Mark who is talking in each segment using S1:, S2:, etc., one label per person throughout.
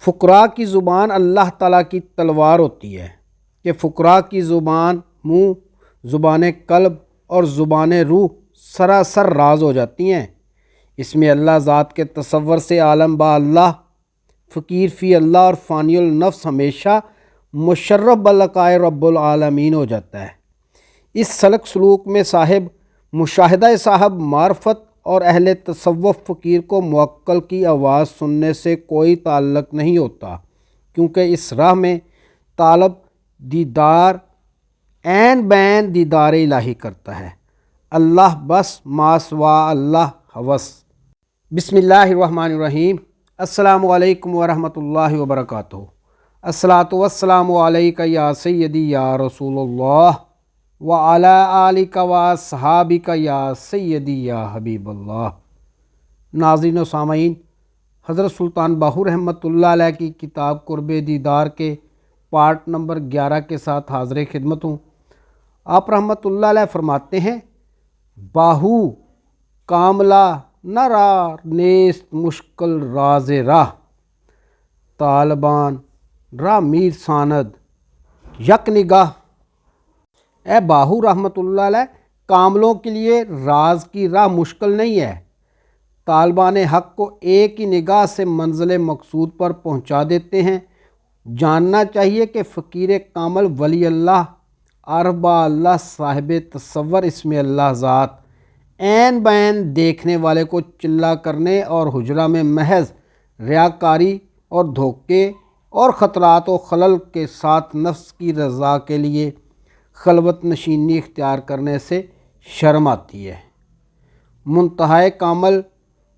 S1: فقراء کی زبان اللہ تعالیٰ کی تلوار ہوتی ہے کہ فقراء کی زبان منہ، زبان قلب اور زبان روح سراسر راز ہو جاتی ہیں۔ اس میں اللہ ذات کے تصور سے عالم با اللہ، فقیر فی اللہ اور فانی النفس ہمیشہ مشرف بلقائے رب العالمین ہو جاتا ہے۔ اس سلک سلوک میں صاحب مشاہدہ صاحب معرفت اور اہل تصوف فقیر کو موکل کی آواز سننے سے کوئی تعلق نہیں ہوتا، کیونکہ اس راہ میں طالب دیدار عین بین دیدار الہی کرتا ہے۔ اللہ بس ما سوا اللہ ہوس۔ بسم اللہ الرحمن الرحیم۔ السلام علیکم ورحمۃ اللہ وبرکاتہ۔ الصلاۃ والسلام علیک یا سیدی یا رسول اللہ وعلی آلک واصحابک یا سیدی یا حبیب اللہ۔ ناظرین و سامعین، حضرت سلطان باہو رحمۃ اللہ علیہ کی کتاب قرب دیدار کے پارٹ نمبر 11 کے ساتھ حاضر خدمت ہوں۔ آپ رحمۃ اللہ علیہ فرماتے ہیں، باہو کاملہ نہ را نیست مشکل راز راہ، طالبان را میر ساند یک نگاہ۔ اے باہو رحمۃ اللہ علیہ، کاملوں کے لیے راز کی راہ مشکل نہیں ہے، طالبان حق کو ایک ہی نگاہ سے منزل مقصود پر پہنچا دیتے ہیں۔ جاننا چاہیے کہ فقیر کامل ولی اللہ، عارف با اللہ، صاحب تصور اس میں اللہ ذات عین بین دیکھنے والے کو چلا کرنے اور حجرہ میں محض ریاکاری اور دھوکے اور خطرات و خلل کے ساتھ نفس کی رضا کے لیے خلوت نشینی اختیار کرنے سے شرم آتی ہے۔ منتہائے کامل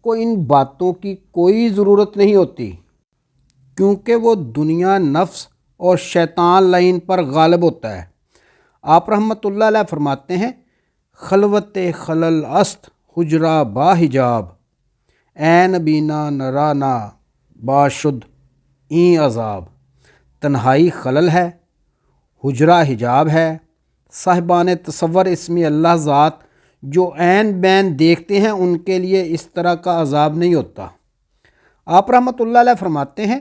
S1: کو ان باتوں کی کوئی ضرورت نہیں ہوتی، کیونکہ وہ دنیا، نفس اور شیطان لعین پر غالب ہوتا ہے۔ آپ رحمۃ اللہ علیہ فرماتے ہیں، خلوت خلل است حجرہ با حجاب، این بینا نرانا باشد این عذاب۔ تنہائی خلل ہے، حجرہ حجاب ہے۔ صاحبان تصور اس میں اللہ ذات جو عین بین دیکھتے ہیں ان کے لیے اس طرح کا عذاب نہیں ہوتا۔ آپ رحمۃ اللہ علیہ فرماتے ہیں،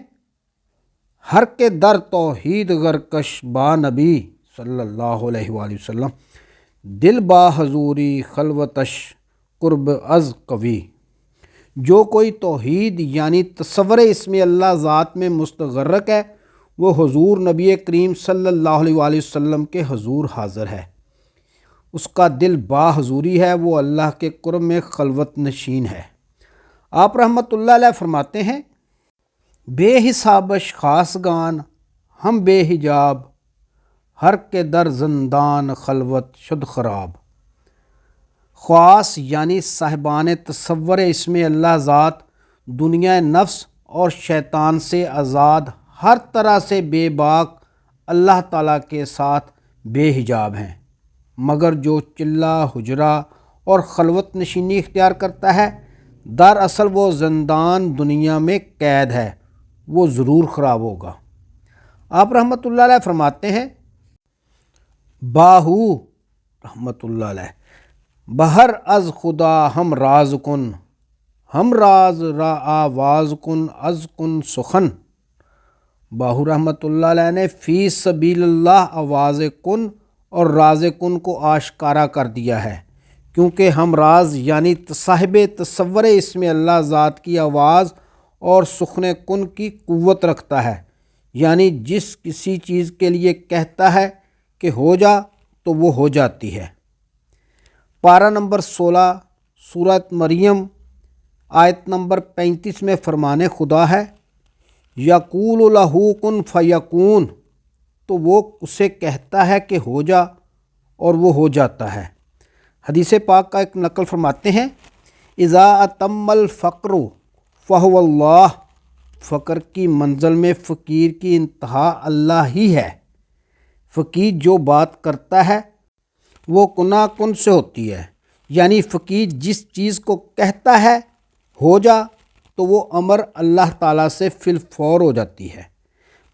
S1: ہر کے در توحید غرکش با نبی صلی اللہ علیہ وآلہ وسلم، دل با حضوری خلوتش قرب از قوی۔ جو کوئی توحید یعنی تصور اسم اللہ ذات میں مستغرق ہے، وہ حضور نبی کریم صلی اللہ علیہ وآلہ وسلم کے حضور حاضر ہے، اس کا دل با حضوری ہے، وہ اللہ کے قرب میں خلوت نشین ہے۔ آپ رحمۃ اللہ علیہ فرماتے ہیں، بے حسابش خاص گان ہم بے حجاب، ہر کے در زندان خلوت شد خراب۔ خواص یعنی صاحبان تصور اسم اللہ ذات دنیا نفس اور شیطان سے آزاد، ہر طرح سے بے باک اللہ تعالیٰ کے ساتھ بے حجاب ہیں، مگر جو چلہ حجرہ اور خلوت نشینی اختیار کرتا ہے، دراصل وہ زندان دنیا میں قید ہے، وہ ضرور خراب ہوگا۔ آپ رحمۃ اللہ علیہ فرماتے ہیں، باہو رحمۃ اللہ علیہ بہر از خدا ہم راز کن، ہم راز را آواز کن از کن سخن۔ باہو رحمۃ اللہ علیہ نے فی سبیل اللہ آواز کن اور راز کن کو آشکارا کر دیا ہے، کیونکہ ہم راز یعنی صاحب تصور اس میں اللہ ذات کی آواز اور سخن کن کی قوت رکھتا ہے، یعنی جس کسی چیز کے لیے کہتا ہے کہ ہو جا تو وہ ہو جاتی ہے۔ پارہ نمبر 16 سورۃ مریم آیت نمبر 35 میں فرمان خدا ہے، یقول لہ کن فیکون، تو وہ اسے کہتا ہے کہ ہو جا اور وہ ہو جاتا ہے۔ حدیث پاک کا ایک نقل فرماتے ہیں، اذا اتم الفقر فہو اللہ، فقر کی منزل میں فقیر کی انتہا اللہ ہی ہے۔ فقیر جو بات کرتا ہے وہ کنا کن سے ہوتی ہے، یعنی فقیر جس چیز کو کہتا ہے ہو جا تو وہ امر اللہ تعالیٰ سے فی الفور ہو جاتی ہے،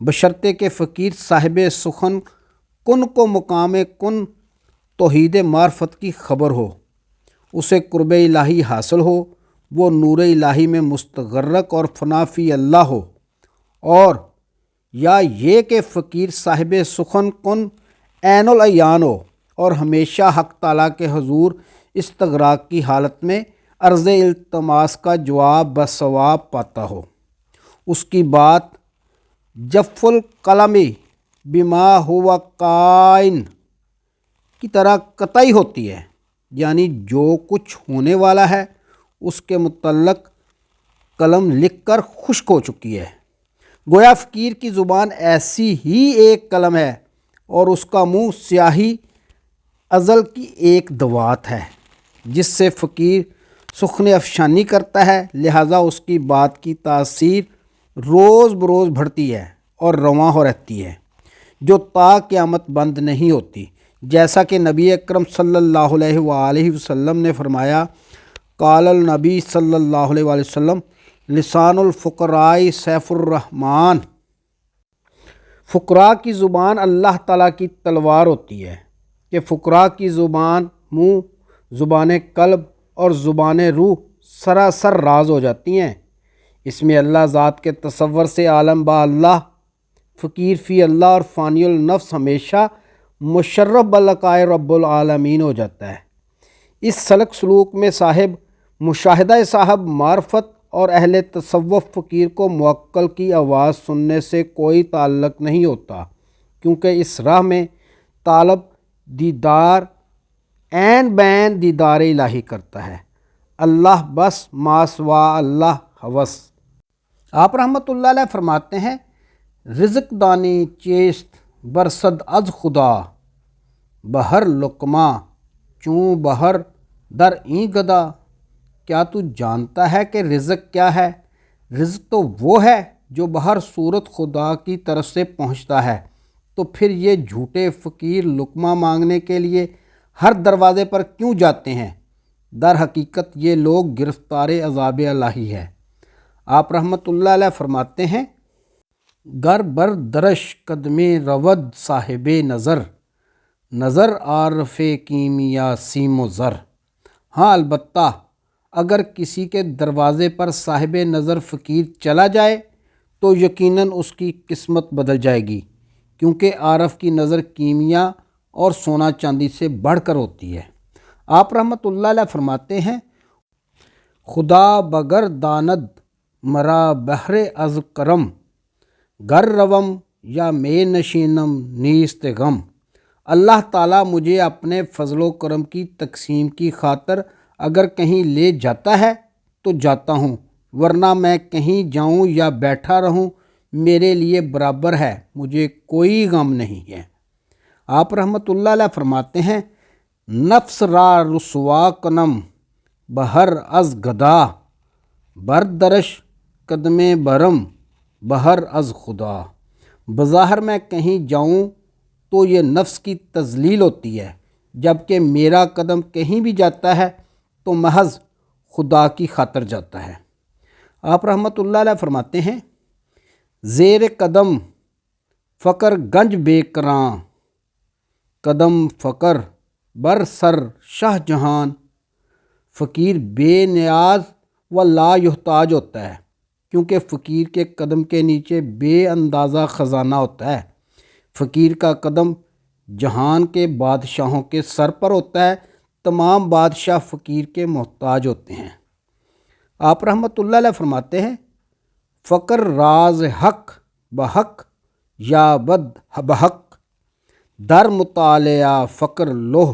S1: بشرطے کہ فقیر صاحب سخن کن کو مقام کن توحید معرفت کی خبر ہو، اسے قرب الہی حاصل ہو، وہ نور الہی میں مستغرق اور فنا فی اللہ ہو، اور یا یہ کہ فقیر صاحب سخن کن عین العیان ہو اور ہمیشہ حق تعالیٰ کے حضور استغراق کی حالت میں عرض التماس کا جواب بثواب پاتا ہو۔ اس کی بات جف القلمی بما ہوا کائن کی طرح قطعی ہوتی ہے، یعنی جو کچھ ہونے والا ہے اس کے متعلق قلم لکھ کر خشک ہو چکی ہے۔ گویا فقیر کی زبان ایسی ہی ایک قلم ہے اور اس کا منہ سیاہی ازل کی ایک دوات ہے جس سے فقیر سخن افشانی کرتا ہے، لہٰذا اس کی بات کی تاثیر روز بروز بڑھتی ہے اور رواں ہو رہتی ہے، جو تا قیامت بند نہیں ہوتی، جیسا کہ نبی اکرم صلی اللہ علیہ وآلہ وسلم نے فرمایا، قال النبی صلی اللہ علیہ وآلہ وسلم لسان الفقراء سیف الرحمن، فقراء کی زبان اللہ تعالیٰ کی تلوار ہوتی ہے کہ فقراء کی زبان منہ، زبان قلب اور زبان روح سراسر راز ہو جاتی ہیں۔ اس میں اللہ ذات کے تصور سے عالم با اللہ، فقیر فی اللہ اور فانی النفس ہمیشہ مشرف بلقائے رب العالمین ہو جاتا ہے۔ اس سلک سلوک میں صاحب مشاہدہ صاحب معرفت اور اہل تصوف فقیر کو موکل کی آواز سننے سے کوئی تعلق نہیں ہوتا، کیونکہ اس راہ میں طالب دیدار عین بین دیدار الہی کرتا ہے۔ اللہ بس ما سوا اللہ ہوس۔ آپ رحمۃ اللہ علیہ فرماتے ہیں، رزق دانی چیست برصد از خدا، بہر لقمہ چوں بہر در این گدا۔ کیا تو جانتا ہے کہ رزق کیا ہے؟ رزق تو وہ ہے جو بہر صورت خدا کی طرف سے پہنچتا ہے، تو پھر یہ جھوٹے فقیر لقمہ مانگنے کے لیے ہر دروازے پر کیوں جاتے ہیں؟ در حقیقت یہ لوگ گرفتار عذاب الہی ہے۔ آپ رحمۃ اللہ علیہ فرماتے ہیں، گر بر درش قدم رود صاحب نظر، نظر عارف کیمیا سیم و زر۔ ہاں البتہ اگر کسی کے دروازے پر صاحب نظر فقیر چلا جائے تو یقیناً اس کی قسمت بدل جائے گی، کیونکہ عارف کی نظر کیمیا اور سونا چاندی سے بڑھ کر ہوتی ہے۔ آپ رحمۃ اللہ علیہ فرماتے ہیں، خدا بگر داند مرا بہر از کرم، گر روم یا میں نشینم نیست غم۔ اللہ تعالیٰ مجھے اپنے فضل و کرم کی تقسیم کی خاطر اگر کہیں لے جاتا ہے تو جاتا ہوں، ورنہ میں کہیں جاؤں یا بیٹھا رہوں میرے لیے برابر ہے، مجھے کوئی غم نہیں ہے۔ آپ رحمۃ اللہ علیہ فرماتے ہیں، نفس را رسوا کنم بہر از گدا، بردرش قدم برم بہر از خدا۔ بظاہر میں کہیں جاؤں تو یہ نفس کی تذلیل ہوتی ہے، جبکہ میرا قدم کہیں بھی جاتا ہے تو محض خدا کی خاطر جاتا ہے۔ آپ رحمۃ اللہ علیہ فرماتے ہیں، زیر قدم فقر گنج بے کراں، قدم فقر بر سر شاہ جہان۔ فقیر بے نیاز و لا یحتاج ہوتا ہے، کیونکہ فقیر کے قدم کے نیچے بے اندازہ خزانہ ہوتا ہے۔ فقیر کا قدم جہان کے بادشاہوں کے سر پر ہوتا ہے، تمام بادشاہ فقیر کے محتاج ہوتے ہیں۔ آپ رحمۃ اللہ علیہ فرماتے ہیں، فقر راز حق بحق یا بد بحق، در مطالعہ فقر لوہ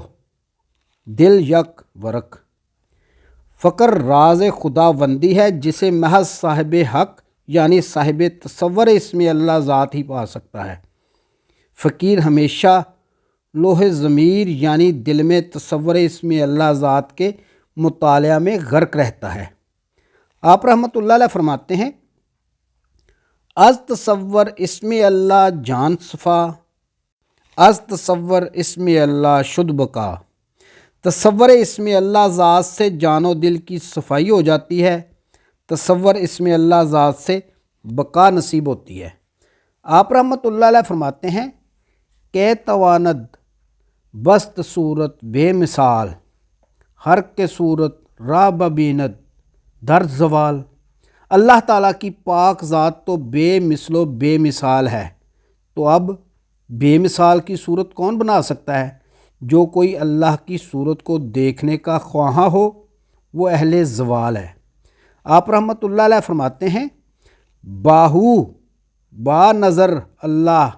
S1: دل یک ورق۔ فقر راز خدا بندی ہے جسے محض صاحب حق یعنی صاحب تصور اسم اللہ ذات ہی پا سکتا ہے۔ فقیر ہمیشہ لوح ضمیر یعنی دل میں تصور اسم اللہ ذات کے مطالعہ میں غرق رہتا ہے۔ آپ رحمۃ اللہ علیہ فرماتے ہیں، از تصور اسم اللہ جان صفا، از تصور اسم اللہ شد بقا۔ تصور اسم اللہ ذات سے جان و دل کی صفائی ہو جاتی ہے، تصور اسم اللہ ذات سے بقا نصیب ہوتی ہے۔ آپ رحمۃ اللہ علیہ فرماتے ہیں، کہ تواند بست صورت بے مثال، ہر کے صورت را ببیند در زوال۔ اللہ تعالیٰ کی پاک ذات تو بے مثل و بے مثال ہے، تو اب بے مثال کی صورت کون بنا سکتا ہے؟ جو کوئی اللہ کی صورت کو دیکھنے کا خواہاں ہو وہ اہل زوال ہے۔ آپ رحمۃ اللہ علیہ فرماتے ہیں، باہو با نظر اللہ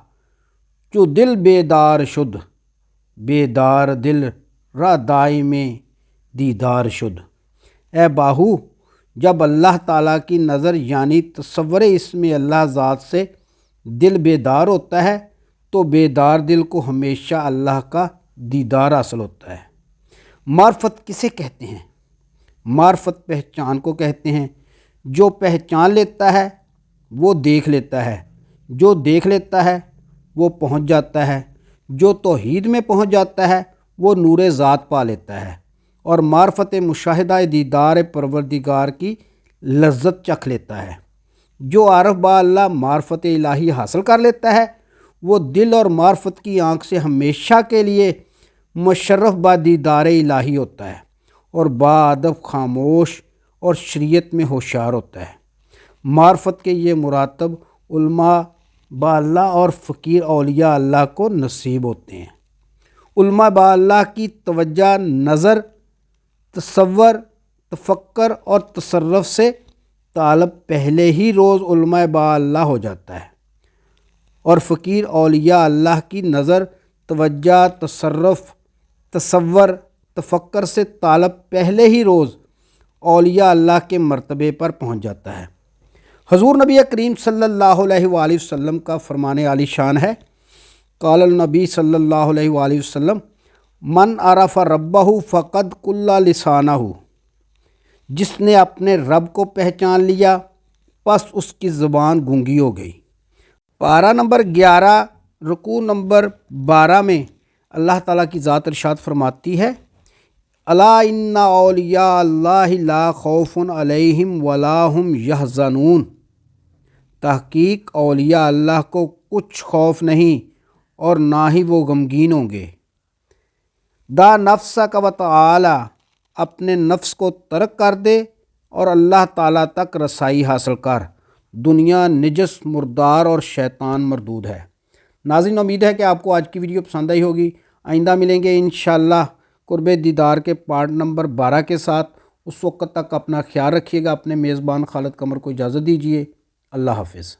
S1: چو دل بیدار شد، بیدار دل را دائم دیدار شد۔ اے باہو، جب اللہ تعالیٰ کی نظر یعنی تصور اسم اللہ ذات سے دل بیدار ہوتا ہے تو بیدار دل کو ہمیشہ اللہ کا دیدار حاصل ہوتا ہے۔ معرفت کسے کہتے ہیں؟ معرفت پہچان کو کہتے ہیں۔ جو پہچان لیتا ہے وہ دیکھ لیتا ہے، جو دیکھ لیتا ہے وہ پہنچ جاتا ہے، جو توحید میں پہنچ جاتا ہے وہ نور ذات پا لیتا ہے، اور معرفت مشاہدہ دیدار پروردگار کی لذت چکھ لیتا ہے۔ جو عارف با اللہ معرفت الہی حاصل کر لیتا ہے وہ دل اور معرفت کی آنکھ سے ہمیشہ کے لیے مشرف با دیدار الہی ہوتا ہے، اور با ادب خاموش اور شریعت میں ہوشیار ہوتا ہے۔ معرفت کے یہ مراتب علماء با اللہ اور فقیر اولیاء اللہ کو نصیب ہوتے ہیں۔ علماء با اللہ کی توجہ نظر، تصور، تفکر اور تصرف سے طالب پہلے ہی روز علماء با اللہ ہو جاتا ہے، اور فقیر اولیاء اللہ کی نظر، توجہ، تصرف، تصور، تفکر سے طالب پہلے ہی روز اولیاء اللہ کے مرتبے پر پہنچ جاتا ہے۔ حضور نبی کریم صلی اللہ علیہ وآلہ وسلم کا فرمان عالی شان ہے، قال النبی صلی اللہ علیہ وآلہ وسلم، من عرف ربہ فقد کل لسانہ، جس نے اپنے رب کو پہچان لیا پس اس کی زبان گونگی ہو گئی۔ پارہ نمبر 11 رکوع نمبر 12 میں اللہ تعالیٰ کی ذات ارشاد فرماتی ہے، الا ان اولیاء اللہ لا خوف علیہم ولا هم یحزنون، تحقیق اولیاء اللہ کو کچھ خوف نہیں اور نہ ہی وہ غمگین ہوں گے۔ دا نفسک و تعالی، اپنے نفس کو ترک کر دے اور اللہ تعالیٰ تک رسائی حاصل کر، دنیا نجس، مردار اور شیطان مردود ہے۔ ناظرین، امید ہے کہ آپ کو آج کی ویڈیو پسند آئی ہوگی۔ آئندہ ملیں گے انشاءاللہ قرب دیدار کے پارٹ نمبر 12 کے ساتھ۔ اس وقت تک اپنا خیال رکھیے گا۔ اپنے میزبان خالد قمر کو اجازت دیجیے۔ اللہ حافظ۔